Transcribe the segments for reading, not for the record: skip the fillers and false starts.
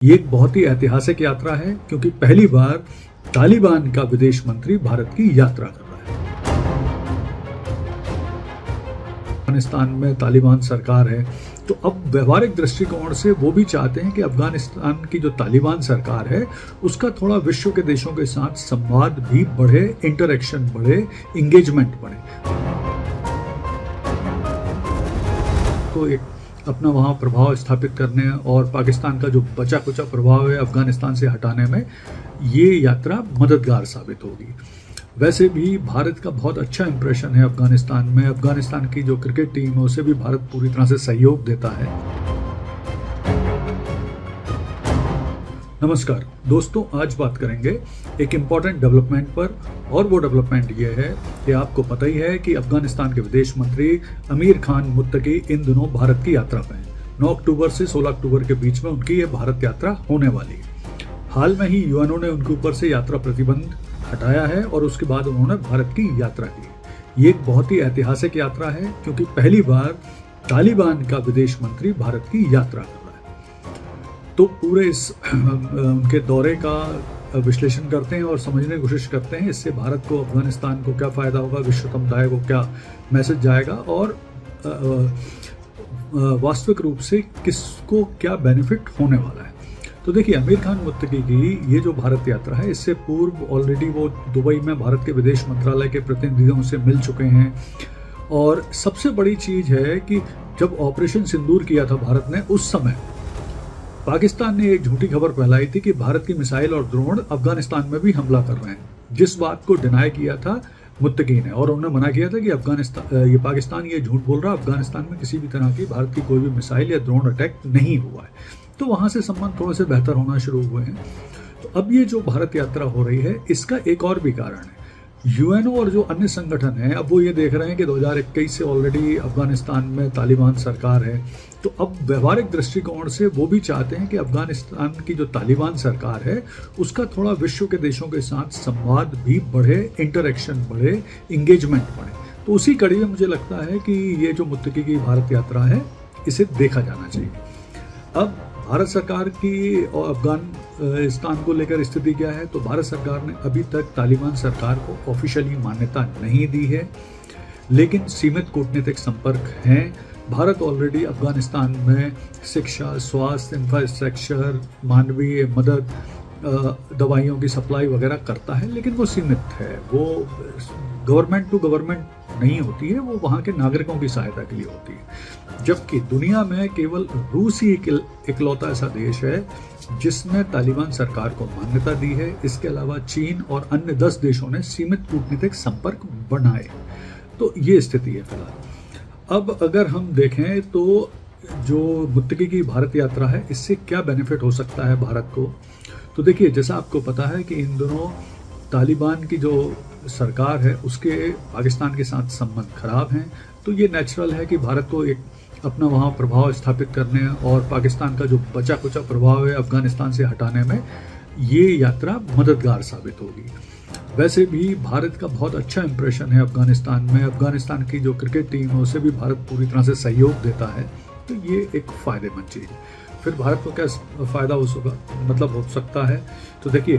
ये एक बहुत ही ऐतिहासिक यात्रा है क्योंकि पहली बार तालिबान का विदेश मंत्री भारत की यात्रा कर रहा है। अफगानिस्तान में तालिबान सरकार है, तो अब व्यवहारिक दृष्टिकोण से वो भी चाहते हैं कि अफगानिस्तान की जो तालिबान सरकार है उसका थोड़ा विश्व के देशों के साथ संवाद भी बढ़े, इंटरेक्शन बढ़े, इंगेजमेंट बढ़े। तो एक अपना वहाँ प्रभाव स्थापित करने और पाकिस्तान का जो बचा कुचा प्रभाव है अफगानिस्तान से हटाने में ये यात्रा मददगार साबित होगी। वैसे भी भारत का बहुत अच्छा इंप्रेशन है अफगानिस्तान में। अफगानिस्तान की जो क्रिकेट टीम है उसे भी भारत पूरी तरह से सहयोग देता है। नमस्कार दोस्तों, आज बात करेंगे एक इम्पॉर्टेंट डेवलपमेंट पर, और वो डेवलपमेंट ये है कि आपको पता ही है कि अफगानिस्तान के विदेश मंत्री अमीर खान मुत्तकी इन दिनों भारत की यात्रा पर हैं। 9 अक्टूबर से 16 अक्टूबर के बीच में उनकी ये भारत यात्रा होने वाली है। हाल में ही यूएनओ ने उनके ऊपर से यात्रा प्रतिबंध हटाया है और उसके बाद उन्होंने भारत की यात्रा की। ये एक बहुत ही ऐतिहासिक यात्रा है क्योंकि पहली बार तालिबान का विदेश मंत्री भारत की यात्रा कर रहा है। तो पूरे इस उनके दौरे का विश्लेषण करते हैं और समझने की कोशिश करते हैं इससे भारत को, अफगानिस्तान को क्या फ़ायदा होगा, विश्व समुदाय को क्या मैसेज जाएगा और वास्तविक रूप से किसको क्या बेनिफिट होने वाला है। तो देखिए, अमीर खान मुत्तकी की ये जो भारत यात्रा है, इससे पूर्व ऑलरेडी वो दुबई में भारत के विदेश मंत्रालय के प्रतिनिधियों से मिल चुके हैं। और सबसे बड़ी चीज़ है कि जब ऑपरेशन सिंदूर किया था भारत ने, उस समय पाकिस्तान ने एक झूठी खबर फैलाई थी कि भारत की मिसाइल और ड्रोन अफगानिस्तान में भी हमला कर रहे हैं, जिस बात को डिनाई किया था मुत्तकी ने। और उन्होंने मना किया था कि पाकिस्तान ये झूठ बोल रहा है, अफगानिस्तान में किसी भी तरह की भारत की कोई भी मिसाइल या ड्रोन अटैक नहीं हुआ है। तो वहाँ से संबंध थोड़े से बेहतर होना शुरू हुए हैं। तो अब ये जो भारत यात्रा हो रही है, इसका एक और भी कारण है। यूएनओ और जो अन्य संगठन हैं, अब वो ये देख रहे हैं कि 2021 से ऑलरेडी अफगानिस्तान में तालिबान सरकार है, तो अब व्यवहारिक दृष्टिकोण से वो भी चाहते हैं कि अफगानिस्तान की जो तालिबान सरकार है उसका थोड़ा विश्व के देशों के साथ संवाद भी बढ़े, इंटरेक्शन बढ़े, इंगेजमेंट बढ़े। तो उसी कड़ी में मुझे लगता है कि ये जो मुत्तकी की भारत यात्रा है, इसे देखा जाना चाहिए। अब भारत सरकार की और अफगानिस्तान को लेकर स्थिति क्या है, तो भारत सरकार ने अभी तक तालिबान सरकार को ऑफिशियली मान्यता नहीं दी है, लेकिन सीमित कूटनीतिक संपर्क हैं। भारत ऑलरेडी अफगानिस्तान में शिक्षा, स्वास्थ्य, इंफ्रास्ट्रक्चर, मानवीय मदद, दवाइयों की सप्लाई वगैरह करता है, लेकिन वो सीमित है। वो गवर्नमेंट टू गवर्नमेंट नहीं होती है, वो वहाँ के नागरिकों की सहायता के लिए होती है। जबकि दुनिया में केवल रूस ही इकलौता ऐसा देश है जिसने तालिबान सरकार को मान्यता दी है। इसके अलावा चीन और अन्य 10 देशों ने सीमित कूटनीतिक संपर्क बनाए। तो ये स्थिति है फिलहाल। अब अगर हम देखें तो जो मुत्तकी की भारत यात्रा है, इससे क्या बेनिफिट हो सकता है भारत को, तो देखिए, जैसा आपको पता है कि इन दोनों तालिबान की जो सरकार है उसके पाकिस्तान के साथ संबंध खराब हैं। तो ये नेचुरल है कि भारत को एक अपना वहाँ प्रभाव स्थापित करने और पाकिस्तान का जो बचा कुचा प्रभाव है अफगानिस्तान से हटाने में ये यात्रा मददगार साबित होगी। वैसे भी भारत का बहुत अच्छा इंप्रेशन है अफगानिस्तान में। अफगानिस्तान की जो क्रिकेट टीम है उसे भी भारत पूरी तरह से सहयोग देता है। तो ये एक फ़ायदेमंद चीज़ है। फिर भारत को क्या फ़ायदा हो सकता है, तो देखिए,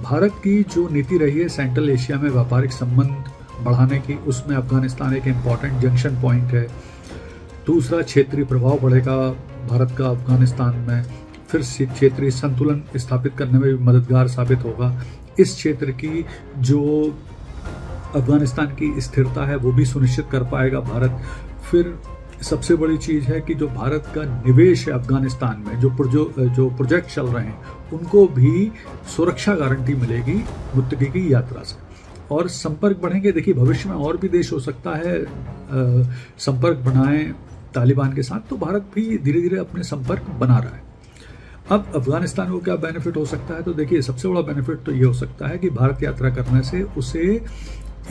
भारत की जो नीति रही है सेंट्रल एशिया में व्यापारिक संबंध बढ़ाने की, उसमें अफगानिस्तान एक इम्पॉर्टेंट जंक्शन पॉइंट है। दूसरा, क्षेत्रीय प्रभाव बढ़ेगा भारत का अफगानिस्तान में। फिर क्षेत्रीय संतुलन स्थापित करने में भी मददगार साबित होगा। इस क्षेत्र की जो अफगानिस्तान की स्थिरता है वो भी सुनिश्चित कर पाएगा भारत। फिर सबसे बड़ी चीज़ है कि जो भारत का निवेश है अफगानिस्तान में, जो प्रोजेक्ट चल रहे हैं, उनको भी सुरक्षा गारंटी मिलेगी मुत्तकी की यात्रा से, और संपर्क बढ़ेंगे। देखिए, भविष्य में और भी देश हो सकता है संपर्क बनाएं तालिबान के साथ, तो भारत भी धीरे धीरे अपने संपर्क बना रहा है। अब अफगानिस्तान को क्या बेनिफिट हो सकता है, तो देखिए, सबसे बड़ा बेनिफिट तो ये हो सकता है कि भारत यात्रा करने से उसे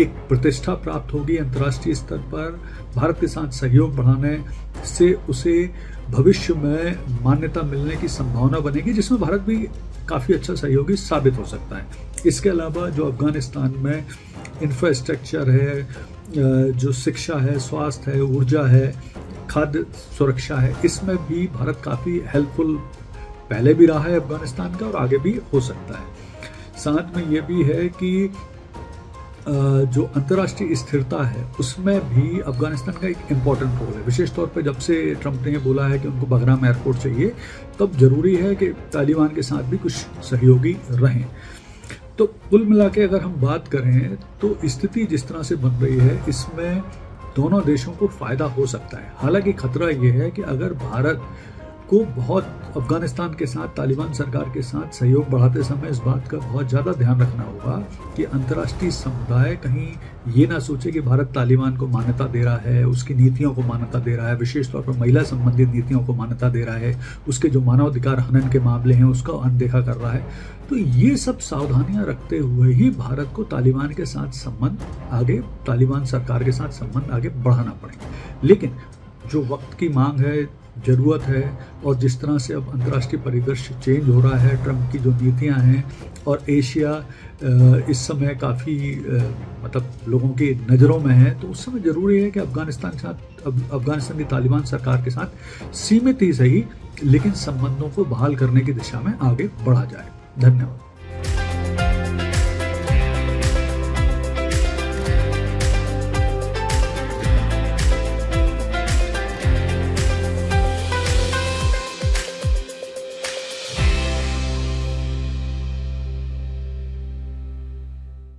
एक प्रतिष्ठा प्राप्त होगी अंतर्राष्ट्रीय स्तर पर। भारत के साथ सहयोग बढ़ाने से उसे भविष्य में मान्यता मिलने की संभावना बनेगी, जिसमें भारत भी काफ़ी अच्छा सहयोगी साबित हो सकता है। इसके अलावा जो अफगानिस्तान में इंफ्रास्ट्रक्चर है, जो शिक्षा है, स्वास्थ्य है, ऊर्जा है, खाद्य सुरक्षा है, इसमें भी भारत काफ़ी हेल्पफुल पहले भी रहा है अफगानिस्तान का और आगे भी हो सकता है। साथ में ये भी है कि जो अंतर्राष्ट्रीय स्थिरता है उसमें भी अफगानिस्तान का एक इम्पॉर्टेंट रोल है। विशेष तौर पे जब से ट्रंप ने बोला है कि उनको बगराम एयरपोर्ट चाहिए, तब जरूरी है कि तालिबान के साथ भी कुछ सहयोगी रहें। तो कुल मिला के अगर हम बात करें तो स्थिति जिस तरह से बन रही है इसमें दोनों देशों को फायदा हो सकता है। हालांकि खतरा ये है कि अगर भारत को बहुत अफगानिस्तान के साथ, तालिबान सरकार के साथ सहयोग बढ़ाते समय इस बात का बहुत ज़्यादा ध्यान रखना होगा कि अंतर्राष्ट्रीय समुदाय कहीं ये ना सोचे कि भारत तालिबान को मान्यता दे रहा है, उसकी नीतियों को मान्यता दे रहा है, विशेष तौर पर महिला संबंधित नीतियों को मान्यता दे रहा है, उसके जो मानवाधिकार हनन के मामले हैं उसका अनदेखा कर रहा है। तो ये सब सावधानियां रखते हुए ही भारत को तालिबान के साथ संबंध आगे, तालिबान सरकार के साथ संबंध आगे बढ़ाना पड़ेगा। लेकिन जो वक्त की मांग है, ज़रूरत है, और जिस तरह से अब अंतर्राष्ट्रीय परिदृश्य चेंज हो रहा है, ट्रंप की जो नीतियां हैं, और एशिया इस समय काफ़ी मतलब लोगों की नज़रों में है, तो उस समय ज़रूरी है कि अफगानिस्तान की तालिबान सरकार के साथ सीमित ही सही लेकिन संबंधों को बहाल करने की दिशा में आगे बढ़ा जाए। धन्यवाद।